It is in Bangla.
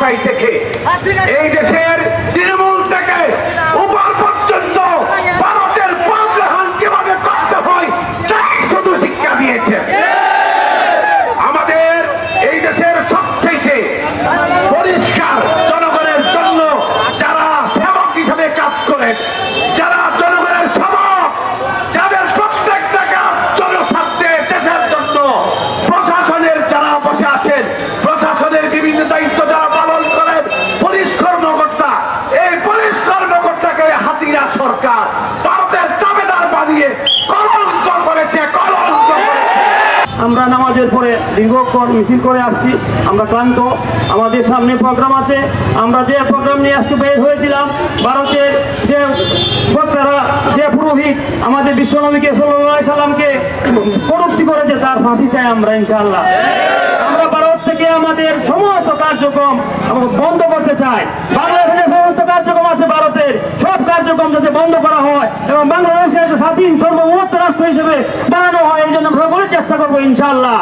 সময় থেকে এই দেশের তৃণমূল থেকে উপর পর্যন্ত ভারতের পগ্রহণ কিভাবে করতে হয় তাই শুধু শিক্ষা দিয়েছে। আমাদের এই দেশের সবচেয়ে পরিষ্কার জনগণের জন্য যারা সেবক হিসেবে কাজ করেন, যারা জনগণের সেবক, যাদের প্রত্যেকটা কাজ জনস্বার্থে দেশের জন্য, প্রশাসনের যারা বসে আছেন, প্রশাসনের বিভিন্ন দায়িত্ব যারা পালন করেন, পুলিশ কর্মকর্তা, এই পুলিশ কর্মকর্তাকে হাসিনা সরকার ভারতের দাবেদার বানিয়ে কলঙ্ক করেছে, কলঙ্ক করেছে। আমরা নামাজের পরে দীর্ঘক্ষণ মিছিল করে আসছি, আমরা ক্লান্ত। আমাদের সামনে প্রোগ্রাম আছে, আমরা যে প্রোগ্রাম নিয়ে আজকে বের হয়েছিলাম, ভারতের যে বক্তারা, যে পুরোহিত আমাদের বিশ্বনবীকে সাল্লাল্লাহু আলাইহি সাল্লামকে কটূক্তি করেছে তার ফাঁসি চাই আমরা ইনশাআল্লাহ। আমরা ভারত থেকে আমাদের সমস্ত কার্যক্রম বন্ধ করতে চাই। বাংলাদেশের সমস্ত কার্যক্রম আছে ভারতের, সব কার্যক্রম যাতে বন্ধ করা হয় এবং বাংলাদেশের স্বাধীন সার্বভৌমত্ব রাষ্ট্র হিসেবে বানানো হয়, এই জন্য আমরা সকলে চেষ্টা করবো ইনশাআল্লাহ।